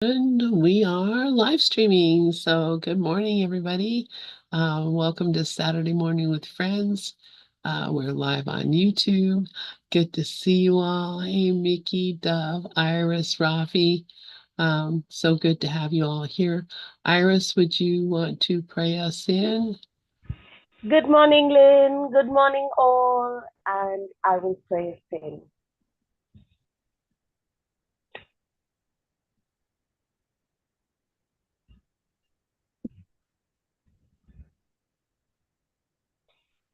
And we are live streaming. So good morning, everybody. Welcome to Saturday Morning with Friends. We're live on YouTube. Good to see you all. Hey, Mickey, Dove, Iris, Rafi. So good to have you all here. Iris, would you want to pray us in? Good morning, Lynn. Good morning, all. And I will pray us in.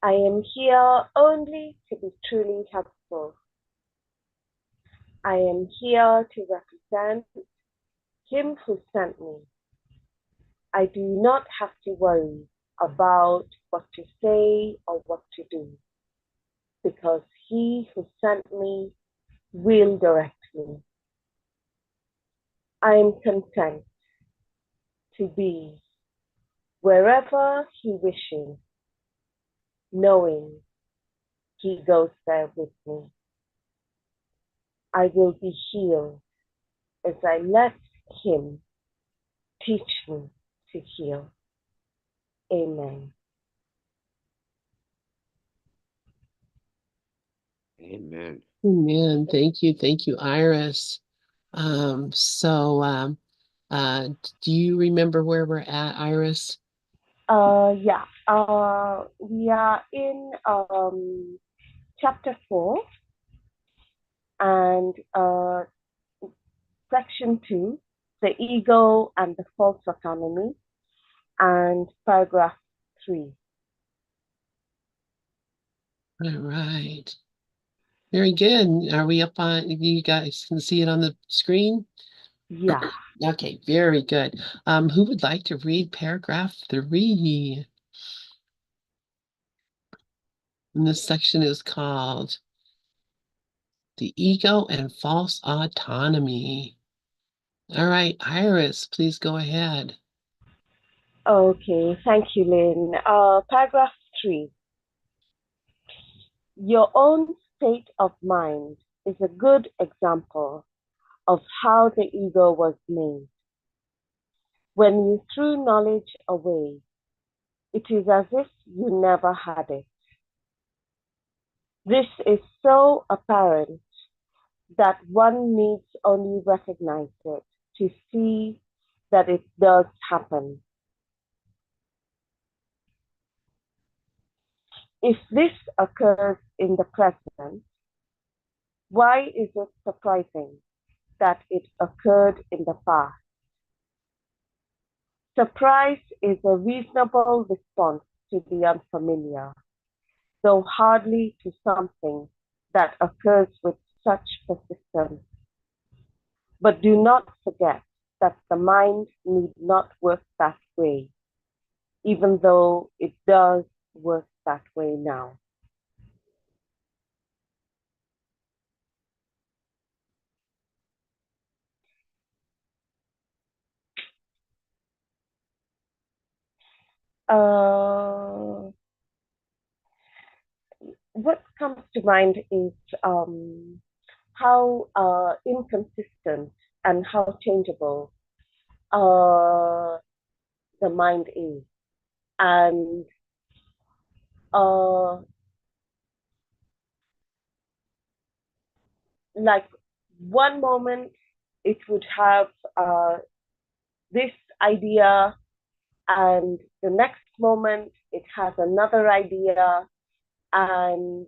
I am here only to be truly helpful. I am here to represent Him who sent me. I do not have to worry about what to say or what to do, because He who sent me will direct me. I am content to be wherever He wishes, knowing He goes there with me. I will be healed as I let Him teach me to heal. Amen. Amen. Amen. Thank you. Thank you, Iris. Um, so, um, do you remember where we're at, Iris? Yeah. We are in chapter 4 and section 2, the ego and the false autonomy, and paragraph 3. All right. Very good. Are we up on, you guys can see it on the screen? Yeah. Okay, very good. Who would like to read paragraph 3? And this section is called The Ego and False Autonomy. All right, Iris, please go ahead. Okay. Thank you, Lynn. Paragraph 3. Your own state of mind is a good example of how the ego was made. When you threw knowledge away, it is as if you never had it. This is so apparent that one needs only recognize it to see that it does happen. If this occurs in the present, why is it surprising that it occurred in the past? Surprise is a reasonable response to the unfamiliar, though hardly to something that occurs with such persistence. But do not forget that the mind need not work that way, even though it does work that way now. What comes to mind is how inconsistent and how changeable the mind is. And uh, like one moment it would have this idea, and the next moment it has another idea, and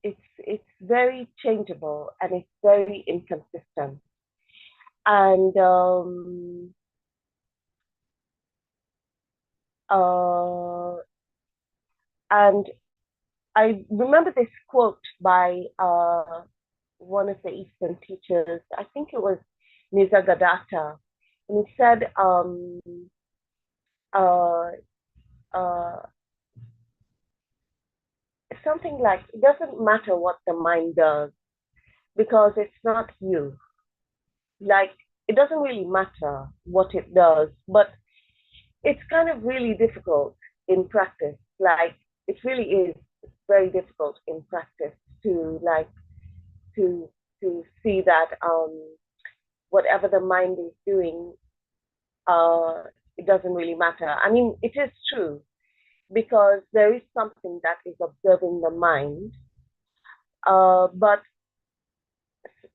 it's very changeable and it's very inconsistent. And uh, and I remember this quote by one of the Eastern teachers. I think it was Nisargadatta, and he said, uh, uh, something like, "It doesn't matter what the mind does because it's not you. Like, it doesn't really matter what it does, but it's kind of really difficult in practice. Like, it really is very difficult in practice to like to to see that whatever the mind is doing, uh, it doesn't really matter. I mean, it is true because there is something that is observing the mind, but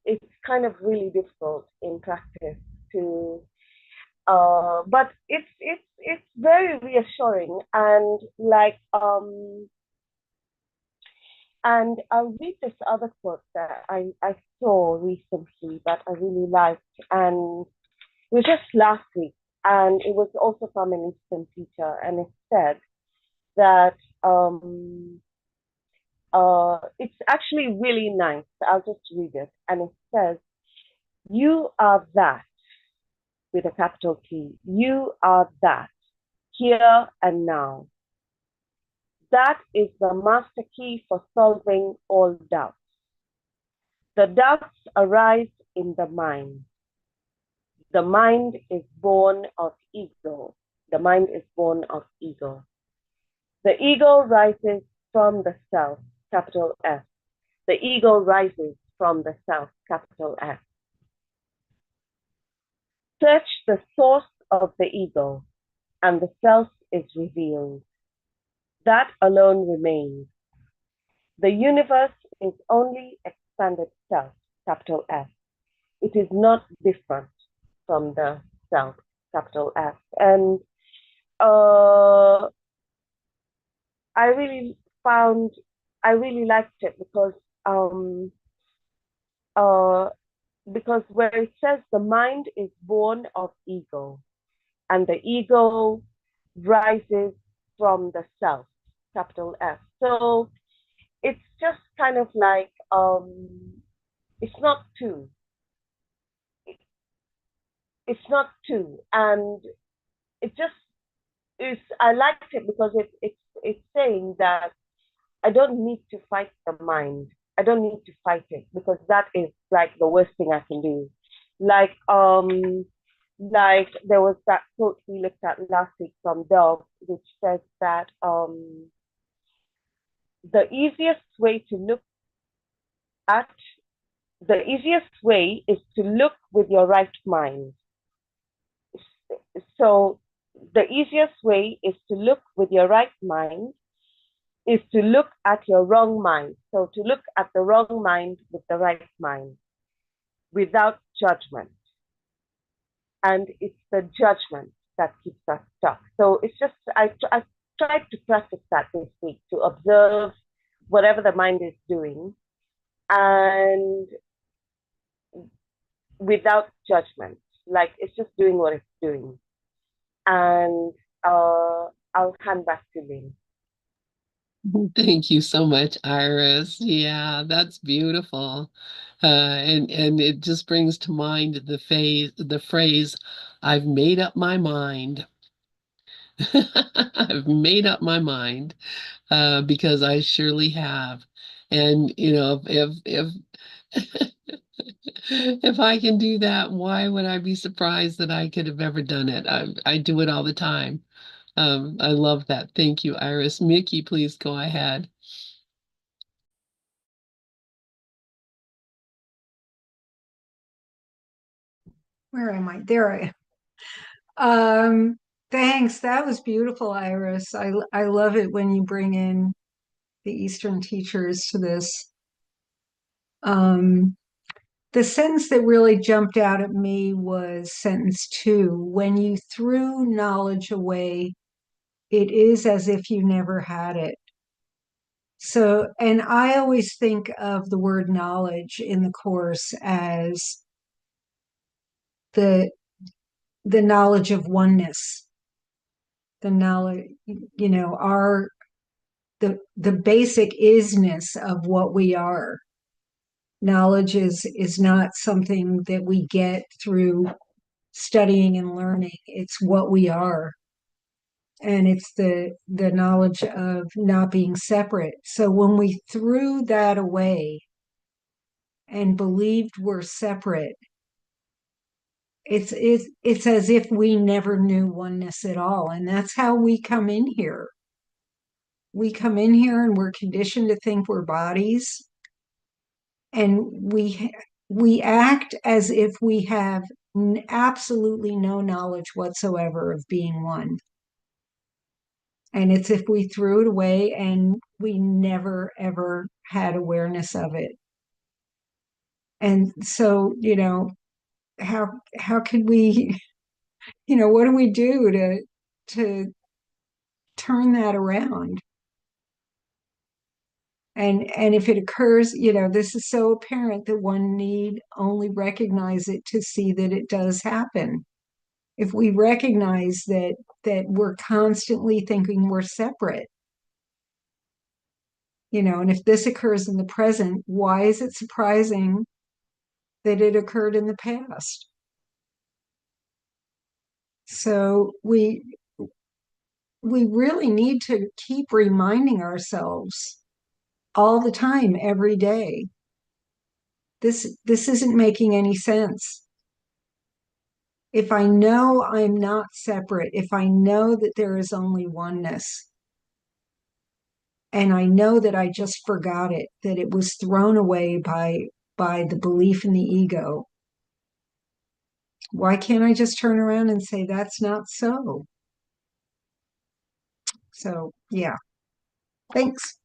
it's kind of really difficult in practice to. But it's very reassuring and and I'll read this other quote that I saw recently that I really liked, and it was just last week, and it was also from an Eastern teacher, and it said that it's actually really nice. I'll just read it, and it says, "You are that with a capital T. You are that here and now. That is the master key for solving all doubts. The doubts arise in the mind. The mind is born of ego. The mind is born of ego. The ego rises from the self, capital S. The ego rises from the self, capital S. Search the source of the ego, and the self is revealed. That alone remains. The universe is only expanded self, capital S. It is not different from the self, capital S. And uh, I really found, I really liked it uh, because where it says the mind is born of ego and the ego rises from the self, capital S. So it's just kind of like, it's not two. It's not two. And it just is, I liked it because it's saying that I don't need to fight the mind. I don't need to fight it because that is like the worst thing I can do. Like like there was that quote we looked at last week from Dove, which says that the easiest way to look at the easiest way is to look with your right mind. So the easiest way is to look with your right mind is to look at your wrong mind. So to look at the wrong mind with the right mind without judgment. And it's the judgment that keeps us stuck. So it's just, I tried to practice that this week to observe whatever the mind is doing and without judgment. Like it's just doing what it's doing. And I'll hand back to Lynn. Thank you so much, Iris. Yeah, that's beautiful. And it just brings to mind the phrase, I've made up my mind. I've made up my mind, because I surely have. And if if I can do that, why would I be surprised that I could have ever done it? I do it all the time. I love that. Thank you, Iris. Mickey, please go ahead. Where am I? There I am. Thanks. That was beautiful, Iris. I love it when you bring in the Eastern teachers to this. Um, the sentence that really jumped out at me was sentence two. When you threw knowledge away, it is as if you never had it. So, and I always think of the word knowledge in the course as the the knowledge of oneness, the knowledge, our the basic isness of what we are. Knowledge is not something that we get through studying and learning. It's what we are. And it's the knowledge of not being separate. So when we threw that away and believed we're separate, it's as if we never knew oneness at all. And that's how we come in here. We come in here and we're conditioned to think we're bodies, and we act as if we have absolutely no knowledge whatsoever of being one. And it's if we threw it away and we never ever had awareness of it. And so, how could we, what do we do to turn that around? And if it occurs, this is so apparent that one need only recognize it to see that it does happen. If we recognize that we're constantly thinking we're separate, and if this occurs in the present, why is it surprising that it occurred in the past? So we really need to keep reminding ourselves all the time, every day. This isn't making any sense. If I know I'm not separate, if I know that there is only oneness, and I know that I just forgot it, that it was thrown away by the belief in the ego, why can't I just turn around and say that's not so? So, yeah, thanks.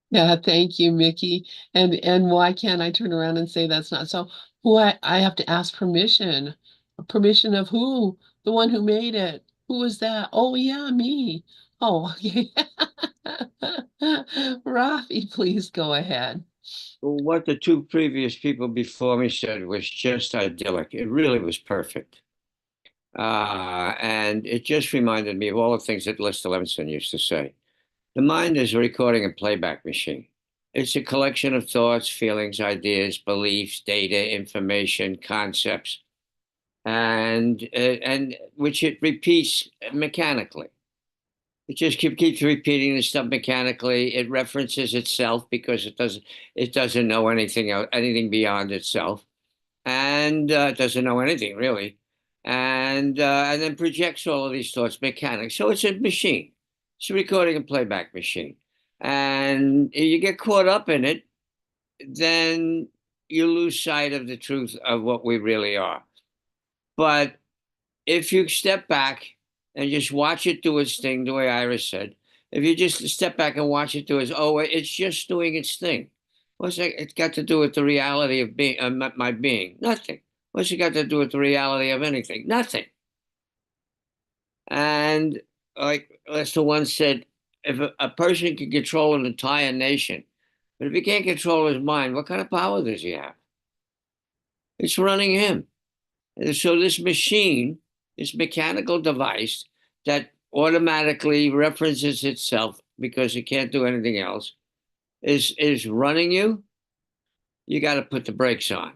Yeah, thank you, Mickey. And why can't I turn around and say that's not so? Who I have to ask permission. Permission of who? The one who made it. Who is that? Oh yeah, me. Oh, okay. Rafi, please go ahead. What the two previous people before me said was just idyllic. It really was perfect. And it just reminded me of all the things that Lester Levinson used to say. The mind is a recording and playback machine. It's a collection of thoughts, feelings, ideas, beliefs, data, information, concepts, and which it repeats mechanically. It just keeps repeating the stuff mechanically. It references itself because it doesn't know anything beyond itself, and it doesn't know anything really, and then projects all of these thoughts mechanically. So it's a machine. It's a recording and playback machine, and if you get caught up in it, then you lose sight of the truth of what we really are. But if you step back and just watch it do its thing, the way Iris said, if you just step back and watch it do it's just doing its thing. What's that? It's got to do with the reality of being, my being? Nothing. What's it got to do with the reality of anything? Nothing. And like Lester once said, if a person can control an entire nation, but if he can't control his mind, what kind of power does he have? It's running him. And so this machine, this mechanical device that automatically references itself because it can't do anything else, is running you. You got to put the brakes on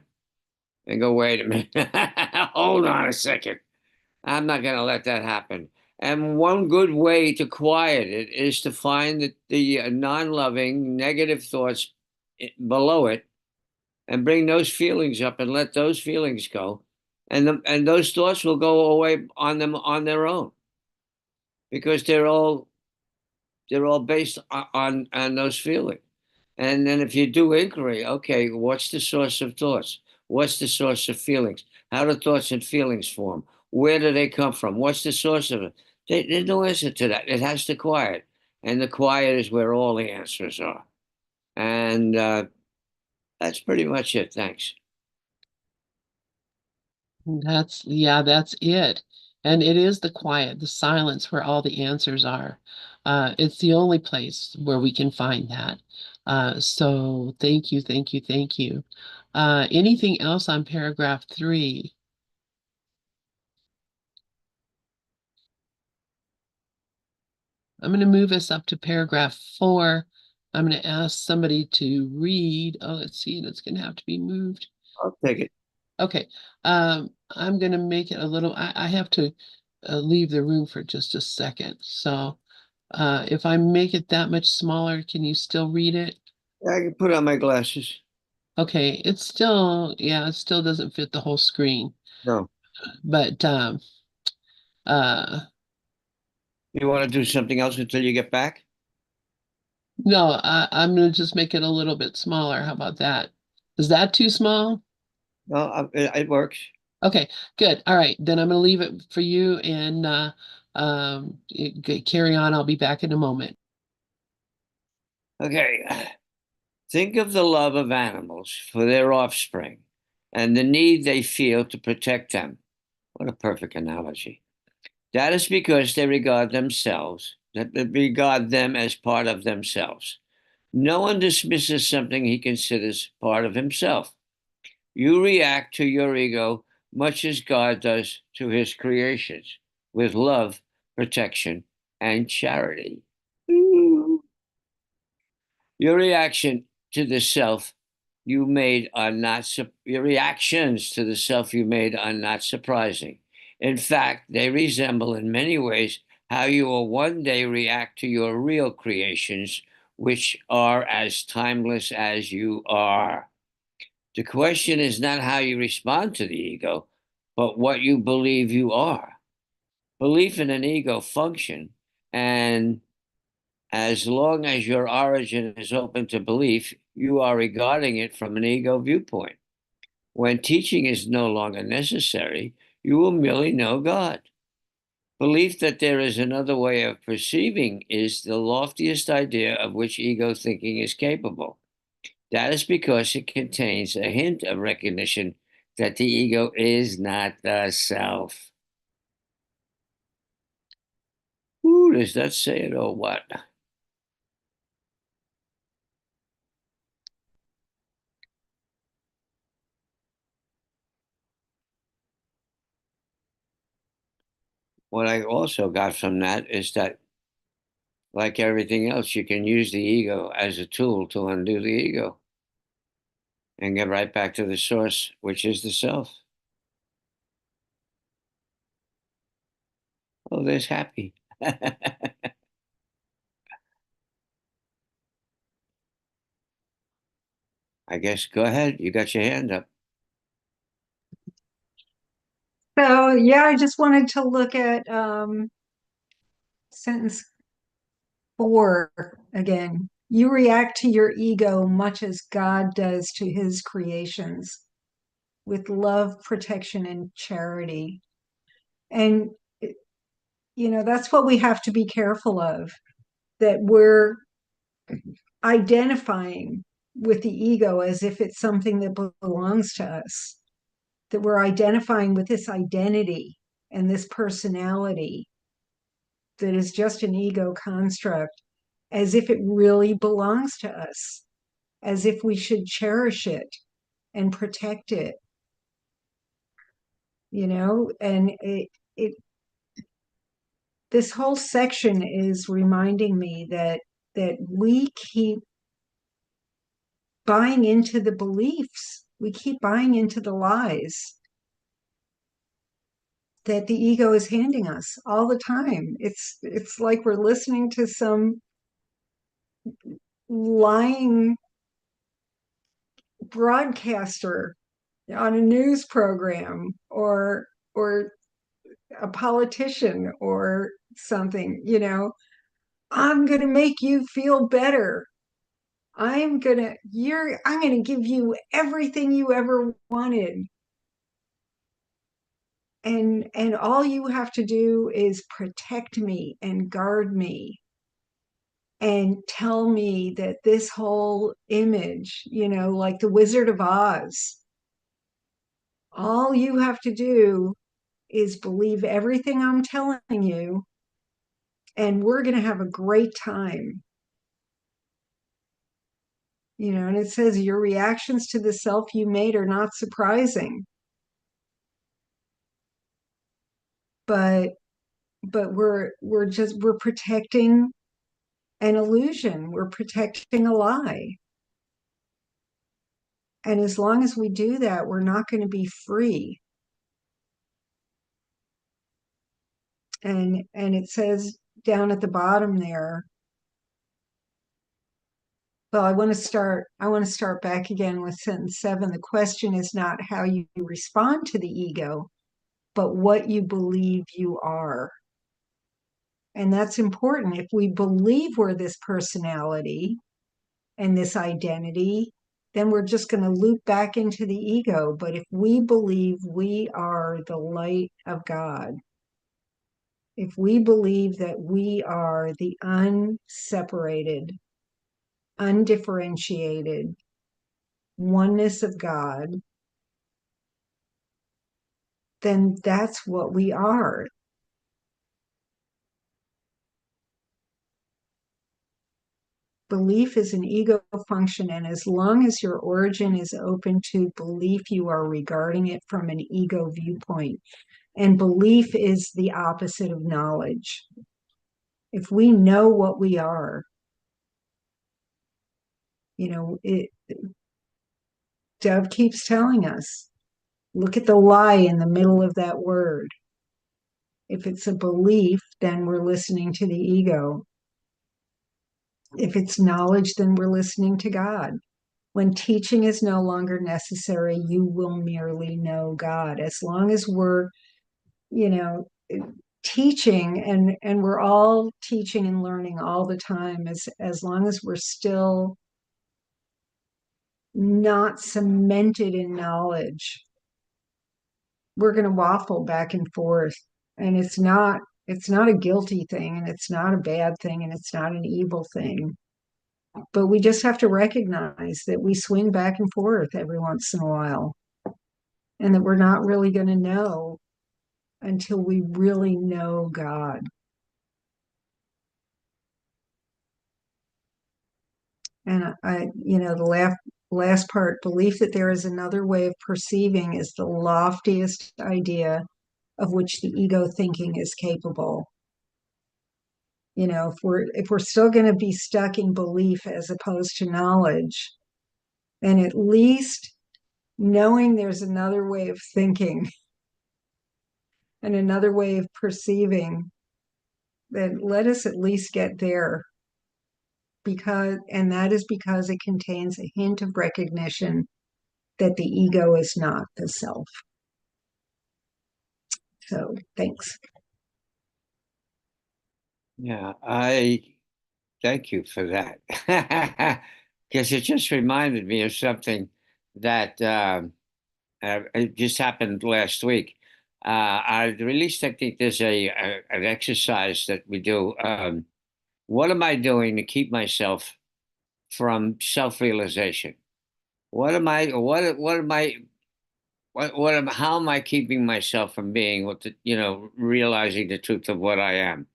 and go, wait a minute, hold on a second. I'm not going to let that happen. And one good way to quiet it is to find the non-loving, negative thoughts below it and bring those feelings up and let those feelings go. And those thoughts will go away on them on their own because they're all based on those feelings. And then if you do inquiry, okay, what's the source of thoughts? What's the source of feelings? How do thoughts and feelings form? Where do they come from? What's the source of it? There's no answer to that. It has to quiet. And the quiet is where all the answers are. And that's pretty much it. Thanks. That's it. And it is the quiet, the silence where all the answers are. It's the only place where we can find that. So thank you, thank you, thank you. Anything else on paragraph 3? I'm going to move us up to paragraph 4. I'm going to ask somebody to read. Oh, let's see, and it's going to have to be moved. I'll take it. Okay, I'm gonna make it a little, I have to leave the room for just a second. So if I make it that much smaller, can you still read it? I can put on my glasses. Okay, it's still, yeah, it still doesn't fit the whole screen. No. But uh You want to do something else until you get back? no, I'm gonna just make it a little bit smaller. How about that? Is that too small? No, it works. Okay, good. All right, then I'm going to leave it for you and carry on. I'll be back in a moment. Okay. Think of the love of animals for their offspring and the need they feel to protect them. What a perfect analogy. That is because they regard them as part of themselves. No one dismisses something he considers part of himself. You react to your ego much as God does to his creations, with love, protection, and charity. Your reaction to the self you made are not your reactions to the self you made are not surprising. In fact, they resemble in many ways how you will one day react to your real creations, which are as timeless as you are. The question is not how you respond to the ego, but what you believe you are. Belief in an ego function, and as long as your origin is open to belief, you are regarding it from an ego viewpoint. When teaching is no longer necessary, you will merely know God. Belief that there is another way of perceiving is the loftiest idea of which ego thinking is capable. That is because it contains a hint of recognition that the ego is not the self. Ooh, does that say it or what? What I also got from that is that, like everything else, you can use the ego as a tool to undo the ego and get right back to the source, which is the self. Oh, there's happy. I guess go ahead. You got your hand up. So, yeah, I just wanted to look at sentence 4 again. You react to your ego much as God does to his creations, with love, protection, and charity. And, that's what we have to be careful of, that we're identifying with the ego as if it's something that belongs to us, that we're identifying with this identity and this personality that is just an ego construct as if it really belongs to us, as if we should cherish it and protect it, and it this whole section is reminding me that we keep buying into the beliefs, we keep buying into the lies that the ego is handing us all the time. It's like we're listening to some lying broadcaster on a news program, or a politician or something. I'm going to make you feel better. I'm going to give you everything you ever wanted. And all you have to do is protect me and guard me and tell me that this whole image, like the Wizard of Oz, all you have to do is believe everything I'm telling you, and we're going to have a great time. And it says your reactions to the self you made are not surprising, but we're protecting an illusion, we're protecting a lie. And as long as we do that, we're not going to be free. And it says down at the bottom there, well, I want to start back again with sentence 7. The question is not how you respond to the ego, but what you believe you are. And that's important. If we believe we're this personality and this identity, then we're just going to loop back into the ego. But if we believe we are the light of God, if we believe that we are the unseparated, undifferentiated oneness of God, then that's what we are. Belief is an ego function, and as long as your origin is open to belief, you are regarding it from an ego viewpoint. And belief is the opposite of knowledge. If we know what we are, Dove keeps telling us, look at the lie in the middle of that word. If it's a belief, then we're listening to the ego. If it's knowledge, then we're listening to God. When teaching is no longer necessary, you will merely know God. As long as we're, teaching, and we're all teaching and learning all the time, as long as we're still not cemented in knowledge, we're going to waffle back and forth. And it's not a guilty thing, and it's not a bad thing, and it's not an evil thing. But we just have to recognize that we swing back and forth every once in a while, and that we're not really going to know until we really know God. And the last part, belief that there is another way of perceiving is the loftiest idea of which the ego thinking is capable. If we're still going to be stuck in belief as opposed to knowledge, then at least knowing there's another way of thinking and another way of perceiving, then let us at least get there, and that is because it contains a hint of recognition that the ego is not the self. So thanks. Yeah, I thank you for that. Because it just reminded me of something that it just happened last week. I released, I think there's an exercise that we do. What am I doing to keep myself from self-realization? What am I, what am I, how am I keeping myself from being realizing the truth of what I am?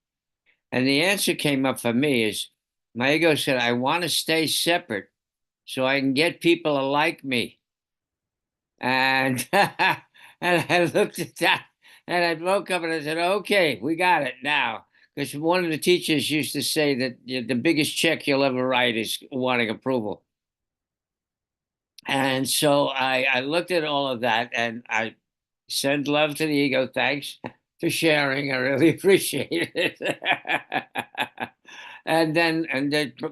And the answer came up for me is my ego said, I want to stay separate so I can get people to like me. And and I looked at that and I broke up and I said, okay, we got it now. Because one of the teachers used to say that the biggest check you'll ever write is wanting approval. And so I looked at all of that and I send love to the ego. Thanks for sharing. I really appreciate it. And then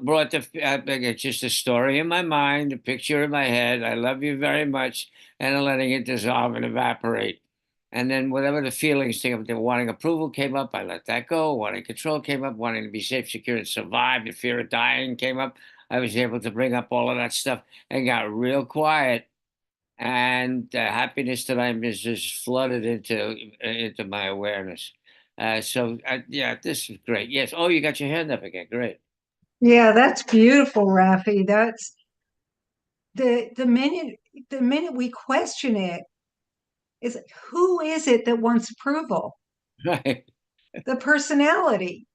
brought just a story in my mind, a picture in my head. I love you very much, and I'm letting it dissolve and evaporate. And then whatever the feelings came up, wanting approval came up, I let that go. Wanting control came up. Wanting to be safe, secure, and survive. The fear of dying came up. I was able to bring up all of that stuff and got real quiet. And the happiness that I'm is just flooded into my awareness. Yeah, this is great. Yes. Oh, you got your hand up again. Great. Yeah, that's beautiful, Rafi. That's the minute we question it, is who is it that wants approval? Right. The personality,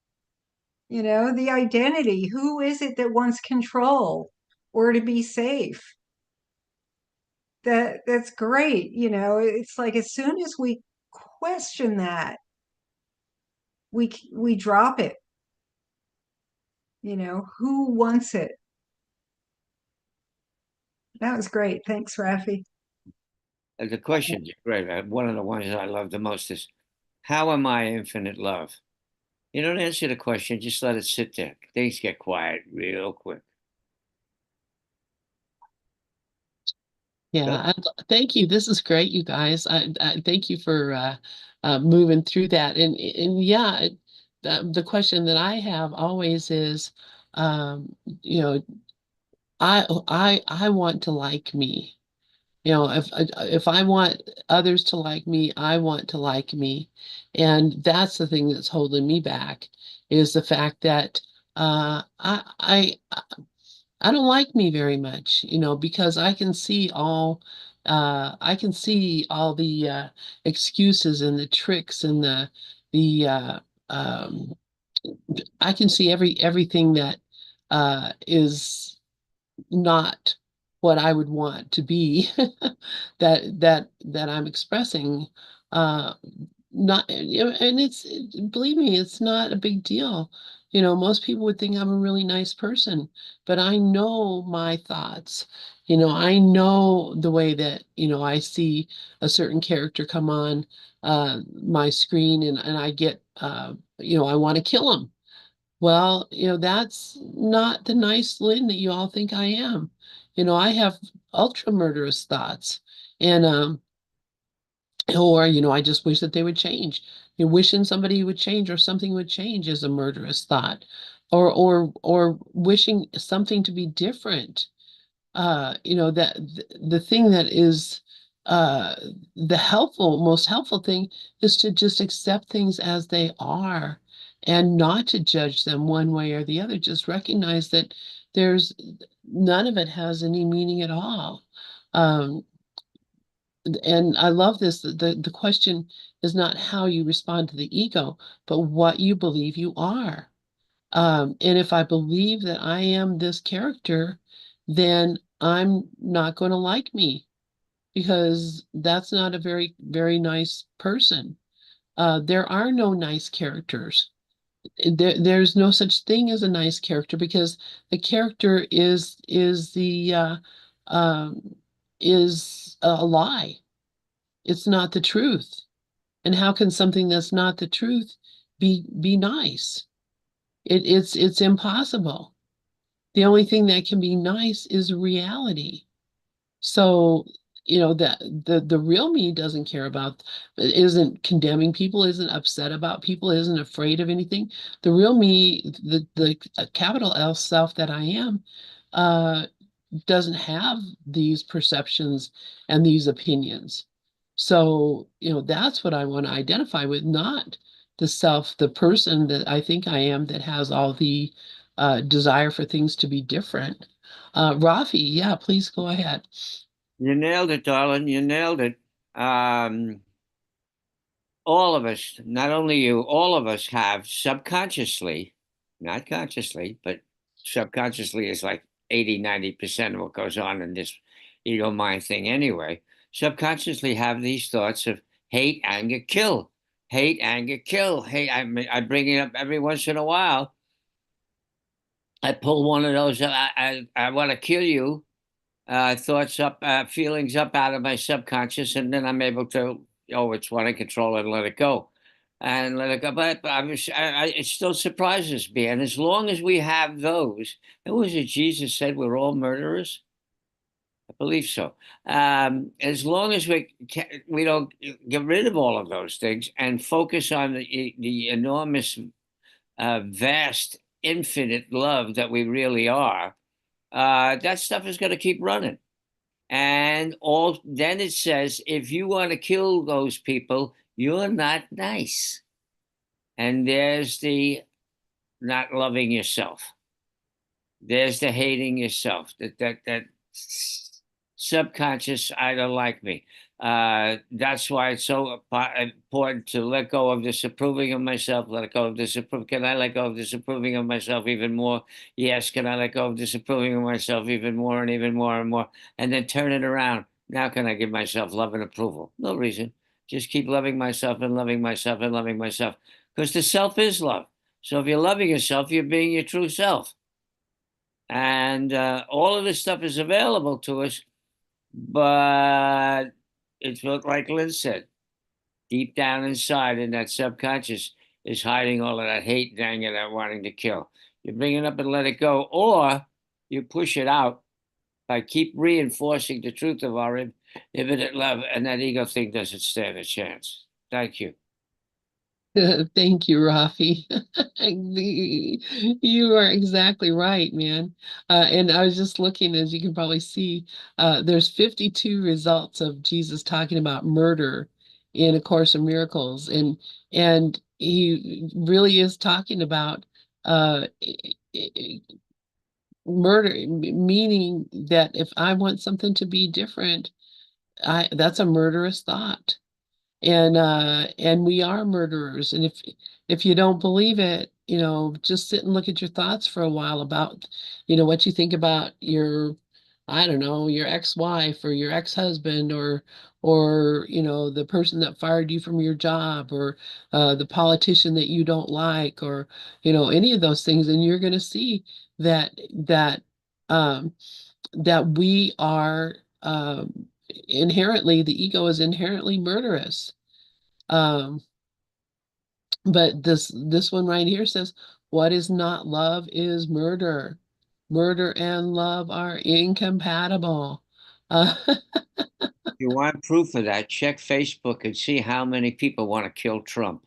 the identity. Who is it that wants control or to be safe? That's great. It's like as soon as we question that, we drop it. Who wants it? That was great. Thanks, Rafi. The question is great. One of the ones that I love the most is, how am I infinite love? You don't answer the question, just let it sit there. Things get quiet real quick. Yeah, thank you. This is great, you guys. I thank you for moving through that. And yeah, the question that I have always is, um, you know, I want to like me. If I want others to like me, I want to like me. And that's the thing that's holding me back is the fact that I don't like me very much, because I can see all the excuses and the tricks and the um I can see everything that is not what I would want to be that I'm expressing. Uh, Not, and believe me, it's not a big deal. Most people would think I'm a really nice person, but I know my thoughts. I know the way that, I see a certain character come on my screen and I get, I want to kill him. Well, that's not the nice Lynn that you all think I am. I have ultra murderous thoughts. And or, I just wish that they would change. Wishing somebody would change or something would change is a murderous thought. Or wishing something to be different. That the thing that is uh the most helpful thing is to just accept things as they are and not to judge them one way or the other. Just recognize that there's none of it has any meaning at all. Um, and I love this. The question is not how you respond to the ego, but what you believe you are. And if I believe that I am this character, then I'm not going to like me because that's not a very, very nice person. There are no nice characters. There's no such thing as a nice character because the character um, is a lie. It's not the truth. And how can something that's not the truth be nice? It's impossible. The only thing that can be nice is reality. So, that the real me doesn't care about, isn't condemning people, isn't upset about people, isn't afraid of anything. The real me, the capital L self that I am, uh, doesn't have these perceptions and these opinions. So, that's what I want to identify with, not the self, the person that I think I am that has all the desire for things to be different. Rafi, yeah, please go ahead. You nailed it, darling. You nailed it. Um, all of us, not only you, all of us have subconsciously, not consciously, but subconsciously is like 80, 90% of what goes on in this ego mind thing anyway. Subconsciously have these thoughts of hate, anger, kill, hate, anger, kill, hate. I bring it up every once in a while. I pull one of those, I want to kill you thoughts up, feelings up out of my subconscious, and then I'm able to, it's what I control and let it go, and let it go. But it still surprises me. And as long as we have those, it was it Jesus said we're all murderers. I believe so. As long as we don't get rid of all of those things and focus on the enormous, vast, infinite love that we really are, that stuff is going to keep running. And all then it says, if you want to kill those people, you're not nice. And there's the not loving yourself. There's the hating yourself. That subconscious, I don't like me. That's why it's so important to let go of disapproving of myself. Let go of disapprove. Can I let go of disapproving of myself even more? Yes. Can I let go of disapproving of myself even more and even more and more? And then turn it around. Now can I give myself love and approval? No reason. Just keep loving myself and loving myself and loving myself. Because the self is love. So if you're loving yourself, you're being your true self. And all of this stuff is available to us, but it's what, like Lynn said, deep down inside in that subconscious is hiding all of that hate and anger, that wanting to kill. You bring it up and let it go, or you push it out by keep reinforcing the truth of our infinite love, and that ego thing doesn't stand a chance. Thank you. Thank you, Rafi. You are exactly right, man. And I was just looking, as you can probably see, there's 52 results of Jesus talking about murder in A Course in Miracles, and he really is talking about uh, murder, meaning that if I want something to be different, I that's a murderous thought, and we are murderers. And if you don't believe it, just sit and look at your thoughts for a while about what you think about your, I don't know, your ex-wife or your ex-husband, or the person that fired you from your job, or the politician that you don't like, or any of those things, and you're going to see that um that we are inherently, the ego is inherently murderous. um, but this one right here says, what is not love is murder. Murder and love are incompatible. Uh, You want proof of that? Check Facebook and see how many people want to kill Trump.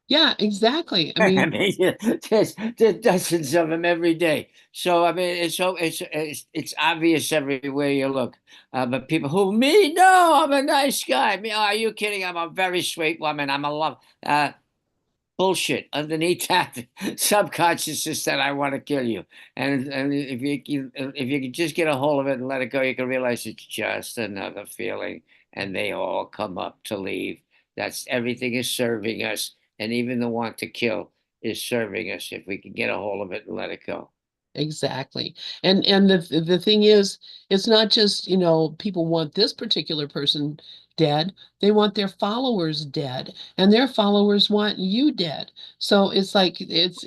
yeah, exactly. I I mean, mean, there's dozens of them every day. So I mean, it's obvious everywhere you look. But people who me, no, I'm a nice guy. Me, are you kidding? I'm a very sweet woman. I'm a love. Bullshit. Underneath that, subconscious is that I want to kill you. And if you can just get a hold of it and let it go, you can realize it's just another feeling, and they all come up to leave. That's everything is serving us, and even the want to kill is serving us if we can get a hold of it and let it go. exactly. And the thing is, it's not just, people want this particular person dead. They want their followers dead, and their followers want you dead. So it's like it's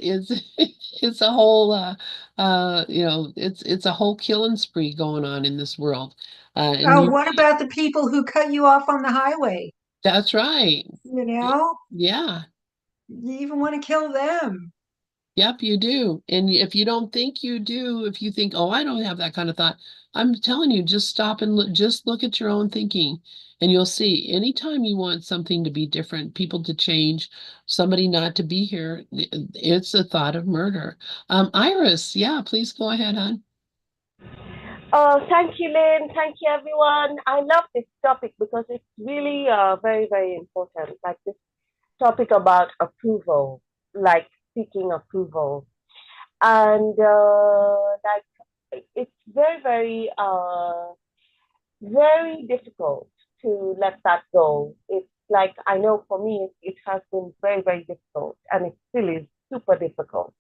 it's a whole it's a whole killing spree going on in this world. And Oh, you what about the people who cut you off on the highway? That's right. You know, Yeah. you even want to kill them. Yep, you do. And if you don't think you do, if you think, oh, I don't have that kind of thought, I'm telling you, just stop and look, just look at your own thinking, and you'll see anytime you want something to be different, people to change, somebody not to be here, it's a thought of murder. Iris, yeah, please go ahead, hon. Oh, thank you, Lynn. Thank you, everyone. I love this topic because it's really very, very important. Like this topic about approval, like seeking approval. And like it's very, very difficult to let that go. It's like, I know for me, it has been very, very difficult, and it still is super difficult.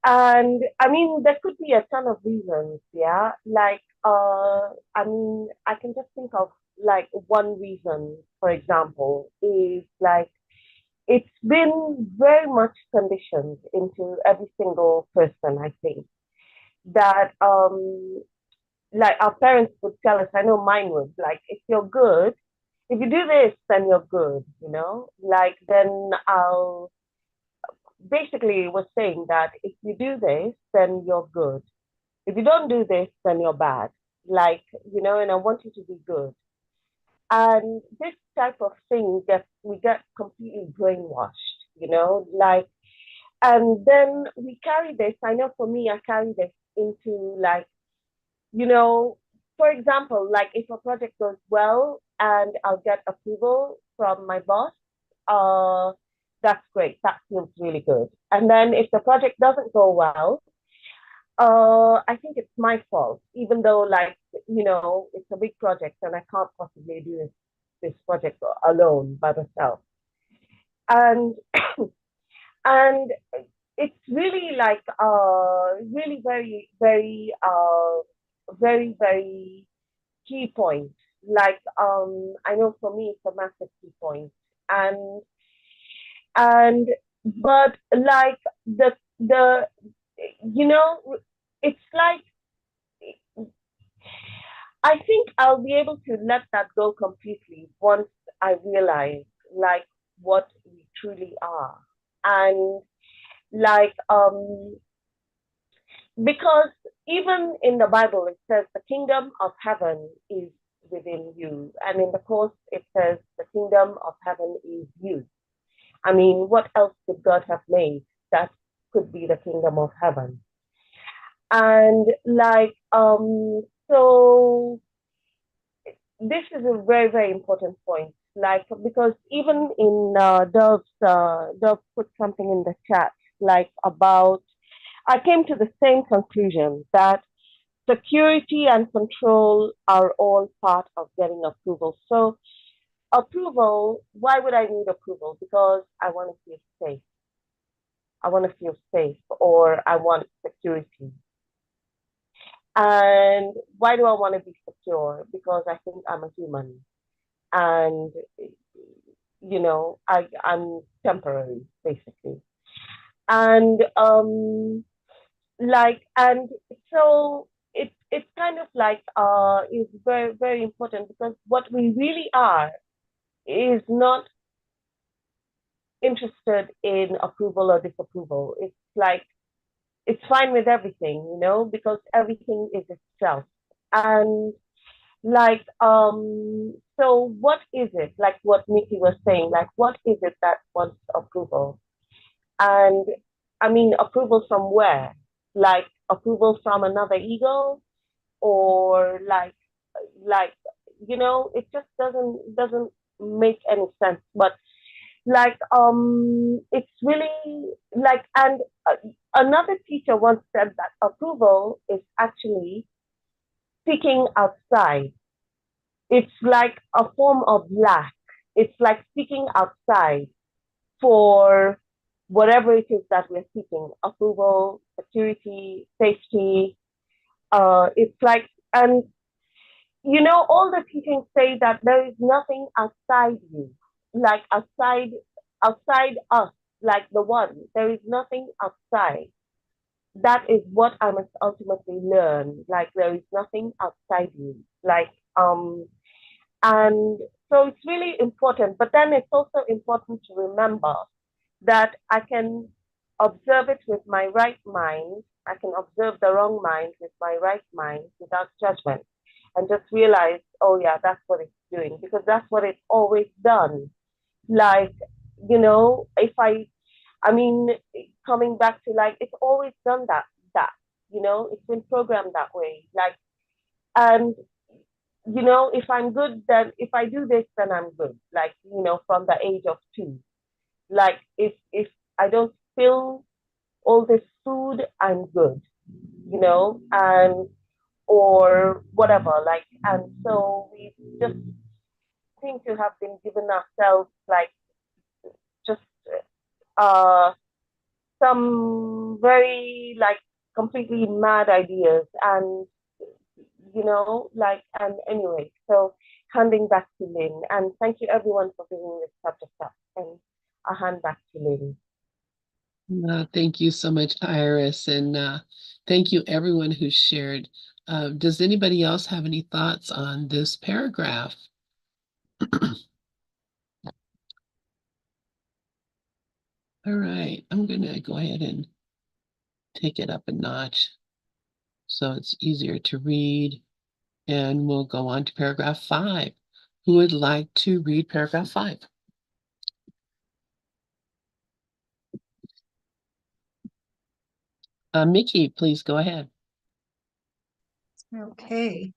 And I mean, there could be a ton of reasons, yeah. Like, I mean, I can just think of like one reason, for example, is like it's been very much conditioned into every single person, I think, that like our parents would tell us, I know mine would, like, if you're good, if you do this, then you're good, like then I'll basically was saying that if you do this, then you're good. If you don't do this, then you're bad. Like, and I want you to be good. And this type of thing gets we get completely brainwashed, like, and then we carry this. I know for me, I carry this into like, you know, for example, like if a project goes well and I'll get approval from my boss, uh, that's great. That feels really good. And then if the project doesn't go well, I think it's my fault, even though like, it's a big project and I can't possibly do this project alone by myself. And and it's really like really very, very very, very key point. Like I know for me it's a massive key point. And but like the you know it's like I think I'll be able to let that go completely once I realize like what we truly are. And like because even in the Bible it says the kingdom of heaven is within you. And in the course it says the kingdom of heaven is you. I mean, what else could God have made that could be the kingdom of heaven? And so this is a very, very important point. Like, because even in Dove put something in the chat, like about, I came to the same conclusion that security and control are all part of getting approval. So, approval, why would I need approval? Because I want to feel safe. I want to feel safe, or I want security. And why do I want to be secure? Because I think I'm a human. And, I'm temporary, basically. And, and so it's kind of like, is very, very important, because what we really are is not interested in approval or disapproval. It's like, it's fine with everything, because everything is itself. And so what is it, like what Nikki was saying, like what is it that wants approval? And I mean, approval from where? Like approval from another ego, or like it just doesn't make any sense. But it's really like, and another teacher once said that approval is actually seeking outside. It's like a form of lack. It's like seeking outside for whatever it is that we're seeking: approval, security, safety. It's like, and all the teachings say that there is nothing outside you, like outside us, like the one. There is nothing outside. That is what I must ultimately learn. Like there is nothing outside you. And so it's really important. But then it's also important to remember that I can observe it with my right mind. I can observe the wrong mind with my right mind without judgment, and just realize, oh yeah, that's what it's doing, because that's what it's always done. Like, if I mean, coming back to, like, it's always done that, it's been programmed that way. Like, and if I'm good, then if I do this, then I'm good. Like, from the age of 2. Like, if I don't spill all this food, I'm good, and or whatever. Like, and so we just seem to have been given ourselves like just uh some very like completely mad ideas, and and anyway, so handing back to Lynn, and thank you everyone for bringing this subject up, and I'll hand back to Lynn. Thank you so much, Iris, and thank you everyone who shared. Does anybody else have any thoughts on this paragraph? All right, I'm gonna go ahead and take it up a notch so it's easier to read, and we'll go on to paragraph 5. Who would like to read paragraph 5? Mickey, please go ahead. Okay.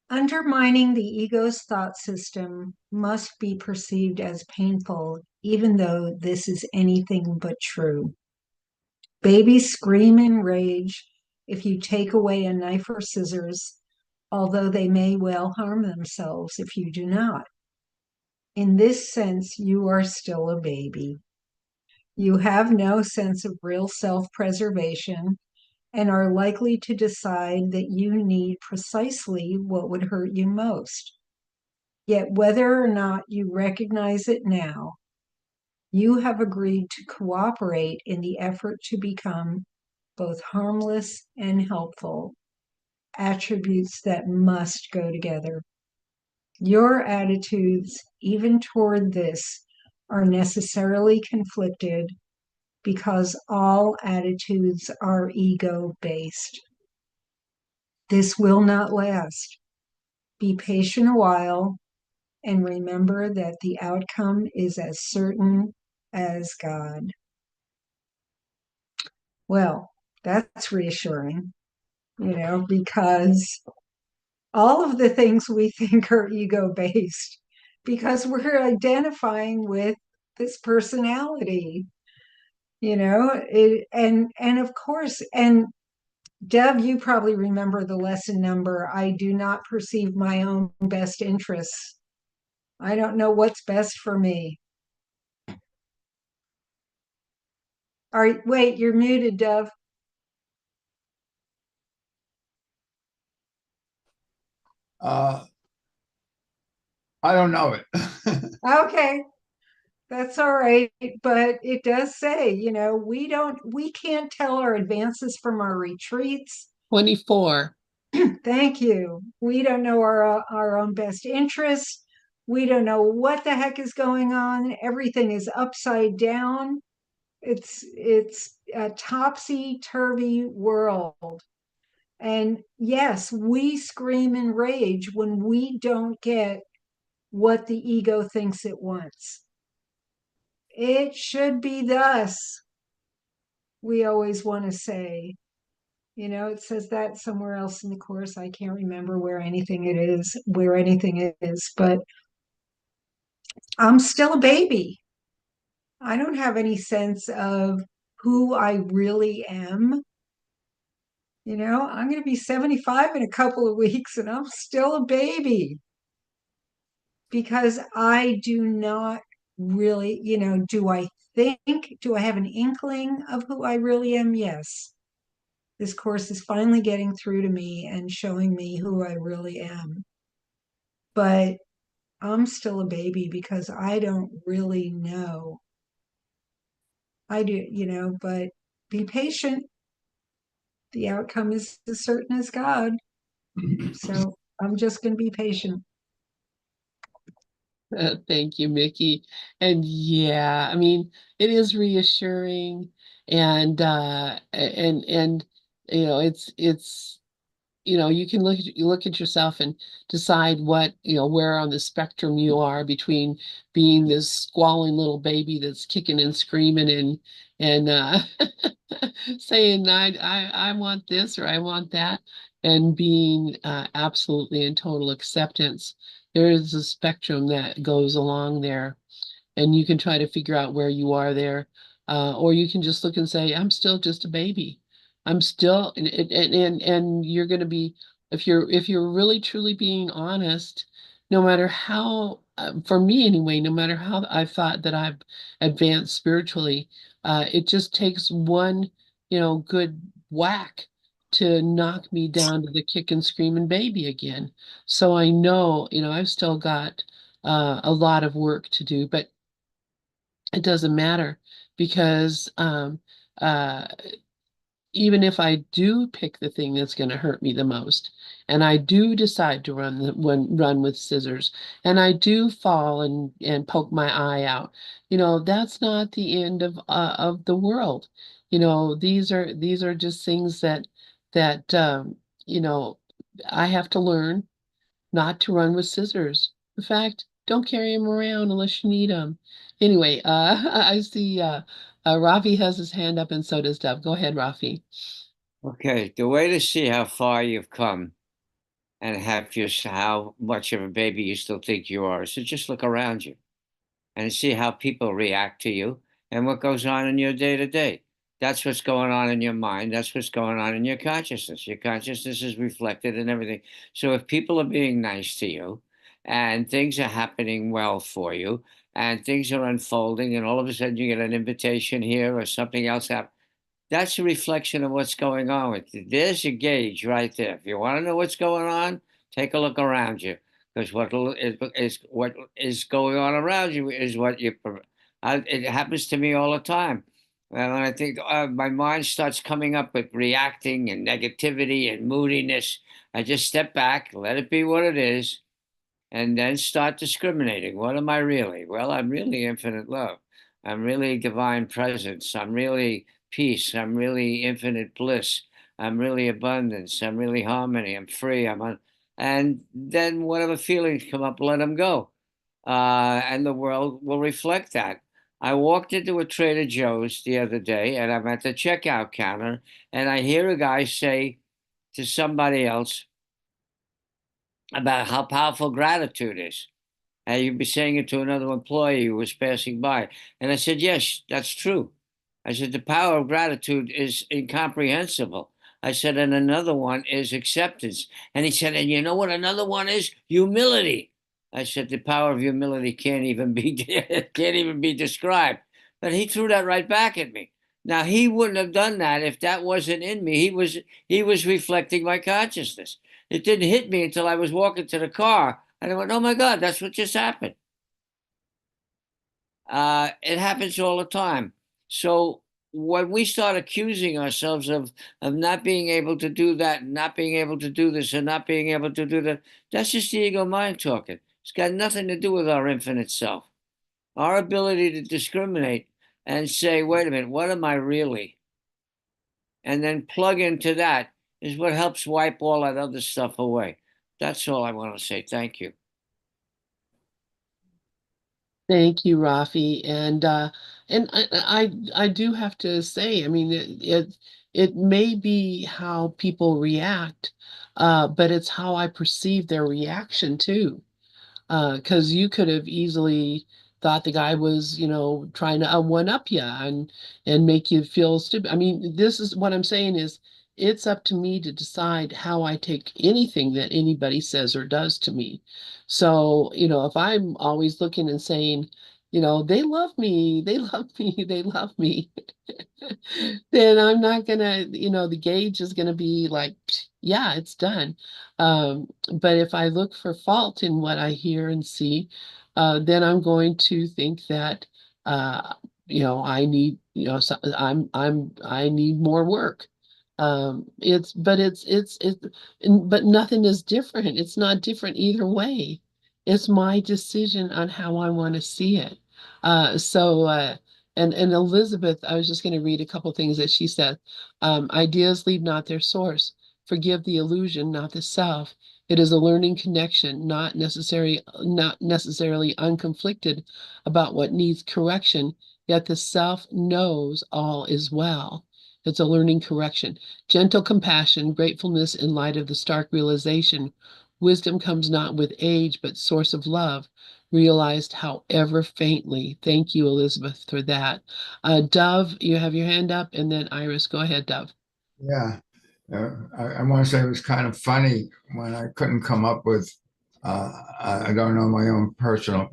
Undermining the ego's thought system must be perceived as painful, even though this is anything but true. Babies scream in rage if you take away a knife or scissors, although they may well harm themselves if you do not. In this sense, you are still a baby. You have no sense of real self-preservation and are likely to decide that you need precisely what would hurt you most. Yet whether or not you recognize it now, you have agreed to cooperate in the effort to become both harmless and helpful, attributes that must go together. Your attitudes, even toward this, are necessarily conflicted because all attitudes are ego-based. This will not last. Be patient a while and remember that the outcome is as certain as God. Well, that's reassuring, because all of the things we think are ego based, because we're identifying with this personality, and of course, and Deb, you probably remember the lesson number. I do not perceive my own best interests. I don't know what's best for me. Wait, you're muted, Dove. Uh, I don't know it. Okay, that's all right. But it does say, we can't tell our advances from our retreats. 24. Thank you. We don't know our own best interests. We don't know what the heck is going on. Everything is upside down. It's a topsy-turvy world. And yes, we scream and rage when we don't get what the ego thinks it wants. It should be thus, we always want to say. It says that somewhere else in the course. I can't remember where anything is, but I'm still a baby. I don't have any sense of who I really am. I'm going to be 75 in a couple of weeks and I'm still a baby because I do not really, do I have an inkling of who I really am? Yes. This course is finally getting through to me and showing me who I really am. But I'm still a baby because I don't really know. I do, but be patient. The outcome is as certain as God. So I'm just going to be patient. Thank you, Mickey. And yeah, I mean, it is reassuring and it's you can look at yourself and decide what, where on the spectrum you are between being this squalling little baby that's kicking and screaming and saying I want this or I want that, and being absolutely in total acceptance. There is a spectrum that goes along there, and you can try to figure out where you are there, or you can just look and say, I'm still just a baby. I'm still, and you're going to be, if you're really truly being honest, no matter how, for me anyway, no matter how I thought that I've advanced spiritually, it just takes one, good whack to knock me down to the kick and screaming baby again. So I know, I've still got a lot of work to do, but it doesn't matter because uh, even if I do pick the thing that's going to hurt me the most, and I do decide to run with scissors, and I do fall and poke my eye out, that's not the end of the world. These are just things that you know I have to learn not to run with scissors. In fact, don't carry them around unless you need them. Anyway, I see Rafi has his hand up and so does Deb. Go ahead, Rafi. Okay, the way to see how far you've come and how much of a baby you still think you are is to just look around you and see how people react to you and what goes on in your day to day. That's what's going on in your mind. That's what's going on in your consciousness. Your consciousness is reflected in everything. So if people are being nice to you and things are happening well for you and things are unfolding and all of a sudden you get an invitation here or something else happens, that's a reflection of what's going on with you. There's your gauge right there. If you want to know what's going on, take a look around you, because what is going on around you is what you. It happens to me all the time, and when I think my mind starts coming up with reacting and negativity and moodiness, I just step back, let it be what it is, and then start discriminating. What am I really? Well, I'm really infinite love. I'm really divine presence. I'm really peace. I'm really infinite bliss. I'm really abundance. I'm really harmony. I'm free. And then whatever feelings come up, let them go. And the world will reflect that. I walked into a Trader Joe's the other day and I'm at the checkout counter and I hear a guy say to somebody else about how powerful gratitude is. And you'd be saying it to another employee who was passing by. And I said, yes, that's true. I said, the power of gratitude is incomprehensible. I said, and another one is acceptance. And he said, and you know what another one is? Humility. I said, the power of humility can't even be can't even be described. But he threw that right back at me. Now he wouldn't have done that if that wasn't in me. He was reflecting my consciousness. It didn't hit me until I was walking to the car. And I went, oh my God, that's what just happened. It happens all the time. So when we start accusing ourselves of not being able to do that, and not being able to do this, and not being able to do that, that's just the ego mind talking. It's got nothing to do with our infinite self. Our ability to discriminate and say, wait a minute, what am I really? And then plug into that is what helps wipe all that other stuff away. That's all I want to say. Thank you. Thank you, Rafi. And I do have to say, I mean, it may be how people react, but it's how I perceive their reaction too. Because you could have easily thought the guy was, trying to one up you and make you feel stupid. I mean, this is what I'm saying is it's up to me to decide how I take anything that anybody says or does to me. So, if I'm always looking and saying, they love me, they love me, they love me, then I'm not gonna, the gauge is gonna be like, yeah, it's done. But if I look for fault in what I hear and see, then I'm going to think that, I need, so I need more work. But nothing is different. It's not different either way. It's my decision on how I want to see it. So, and Elizabeth, I was just going to read a couple things that she said. Ideas leave not their source. Forgive the illusion, not the self. It is a learning connection, not necessarily unconflicted about what needs correction, yet the self knows all is well. It's a learning correction. Gentle compassion, gratefulness in light of the stark realization. Wisdom comes not with age, but source of love, realized however faintly. Thank you, Elizabeth, for that. Dove, you have your hand up, and then Iris, go ahead, Dove. Yeah. I want to say it was kind of funny when I couldn't come up with, I don't know, my own